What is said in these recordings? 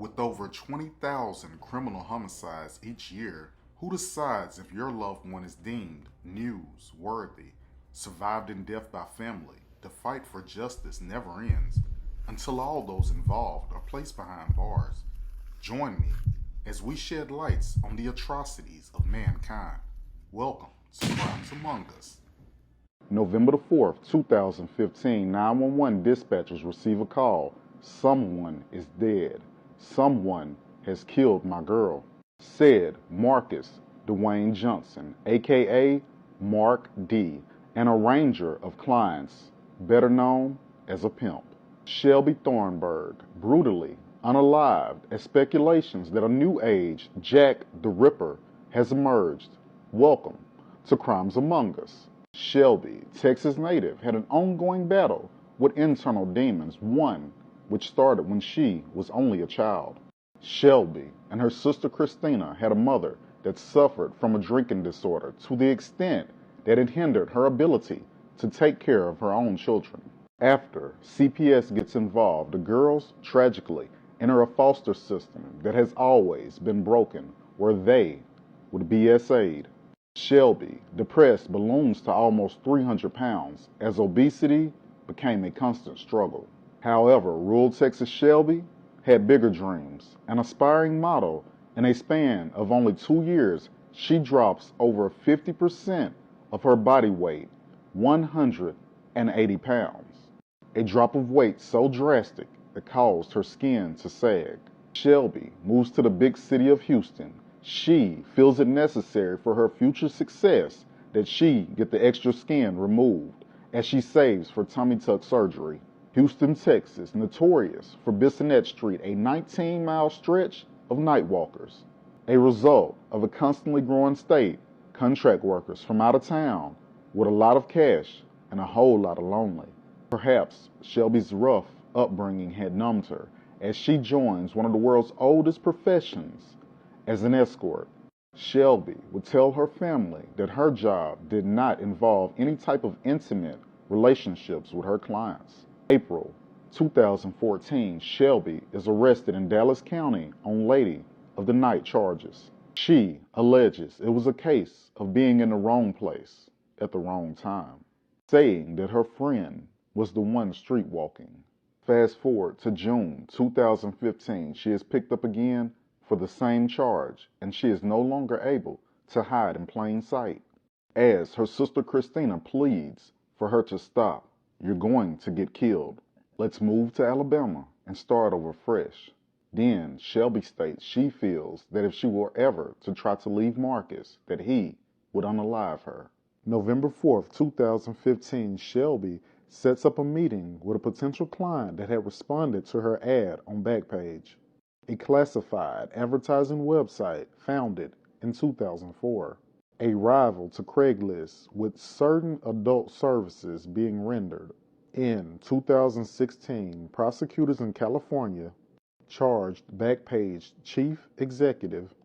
With over 20,000 criminal homicides each year, who decides if your loved one is deemed newsworthy? Survived in death by family, the fight for justice never ends until all those involved are placed behind bars. Join me as we shed lights on the atrocities of mankind. Welcome to Crimes Among Us. November the 4th, 2015, 911 dispatchers receive a call. Someone is dead. Someone has killed my girl. Said Marcus Dwayne Johnson, aka Mark D, an arranger of clients, better known as a pimp. Shelbey Thornburgh, brutally unalived as speculations that a new age Jack the Ripper has emerged. Welcome to Crimes Among Us. Shelbey, Texas native, had an ongoing battle with internal demons, one which started when she was only a child. Shelbey and her sister Christina had a mother that suffered from a drinking disorder to the extent that it hindered her ability to take care of her own children. After CPS gets involved, the girls tragically enter a foster system that has always been broken, where they would be SA'd. Shelbey, depressed, balloons to almost 300 pounds as obesity became a constant struggle. However, rural Texas Shelbey had bigger dreams. An aspiring model, in a span of only 2 years, she drops over 50% of her body weight, 180 pounds. A drop of weight so drastic it caused her skin to sag. Shelbey moves to the big city of Houston. She feels it necessary for her future success that she get the extra skin removed as she saves for tummy tuck surgery. Houston, Texas, notorious for Bissonnet Street, a 19-mile stretch of nightwalkers. A result of a constantly growing state, contract workers from out of town with a lot of cash and a whole lot of lonely. Perhaps Shelbey's rough upbringing had numbed her as she joins one of the world's oldest professions as an escort. Shelbey would tell her family that her job did not involve any type of intimate relationships with her clients. April 2014, Shelbey is arrested in Dallas County on Lady of the Night charges. She alleges it was a case of being in the wrong place at the wrong time, saying that her friend was the one streetwalking. Fast forward to June 2015, she is picked up again for the same charge, and she is no longer able to hide in plain sight. As her sister Christina pleads for her to stop, "You're going to get killed. Let's move to Alabama and start over fresh." Then Shelbey states she feels that if she were ever to try to leave Marcus, that he would unalive her. November 4th, 2015, Shelbey sets up a meeting with a potential client that had responded to her ad on Backpage, a classified advertising website founded in 2004. A rival to Craigslist, with certain adult services being rendered. In 2016, prosecutors in California charged Backpage chief executive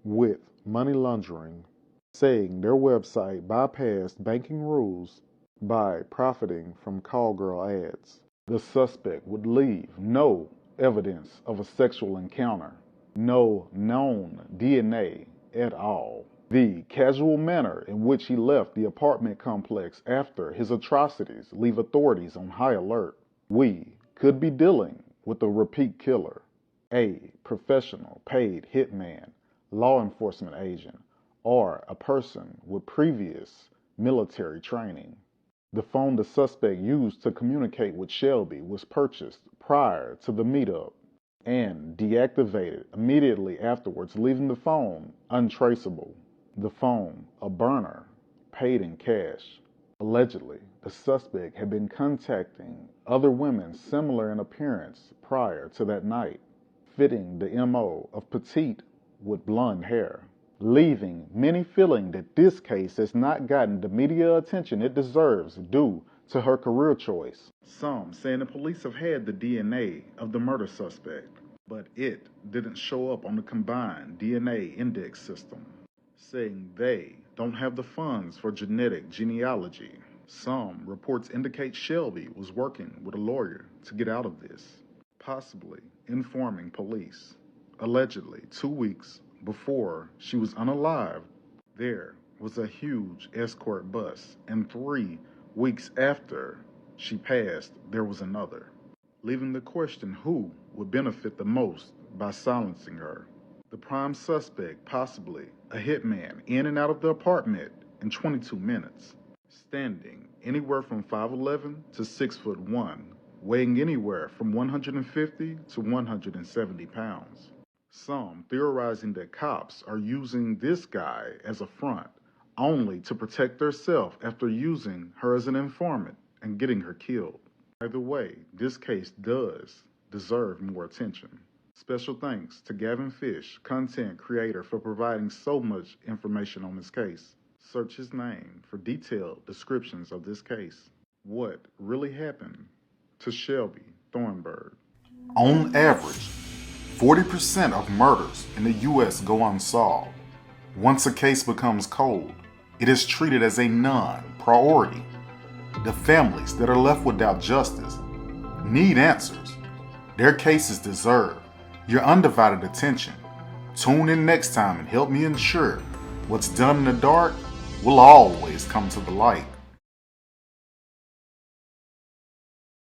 with money laundering, saying their website bypassed banking rules by profiting from call girl ads. The suspect would leave no evidence of a sexual encounter, no known DNA at all. The casual manner in which he left the apartment complex after his atrocities leave authorities on high alert. We could be dealing with a repeat killer, a professional paid hitman, law enforcement agent, or a person with previous military training. The phone the suspect used to communicate with Shelbey was purchased prior to the meetup and deactivated immediately afterwards, leaving the phone untraceable. The phone, a burner, paid in cash. Allegedly, the suspect had been contacting other women similar in appearance prior to that night, fitting the MO of petite with blonde hair, leaving many feeling that this case has not gotten the media attention it deserves due to her career choice. Some saying the police have had the DNA of the murder suspect, but it didn't show up on the combined DNA index system, saying they don't have the funds for genetic genealogy. Some reports indicate Shelbey was working with a lawyer to get out of this, possibly informing police. Allegedly, 2 weeks before she was unalived, there was a huge escort bus, and 3 weeks after she passed, there was another, leaving the question who would benefit the most by silencing her. The prime suspect, possibly a hitman, in and out of the apartment in 22 minutes, standing anywhere from 5'11" to 6'1", weighing anywhere from 150 to 170 pounds. Some theorizing that cops are using this guy as a front only to protect herself after using her as an informant and getting her killed. Either way, this case does deserve more attention. Special thanks to Gavin Fish, content creator, for providing so much information on this case. Search his name for detailed descriptions of this case. What really happened to Shelbey Thornburgh? On average, 40% of murders in the U.S. go unsolved. Once a case becomes cold, it is treated as a non-priority. The families that are left without justice need answers. Their cases deserve your undivided attention. Tune in next time and help me ensure what's done in the dark will always come to the light.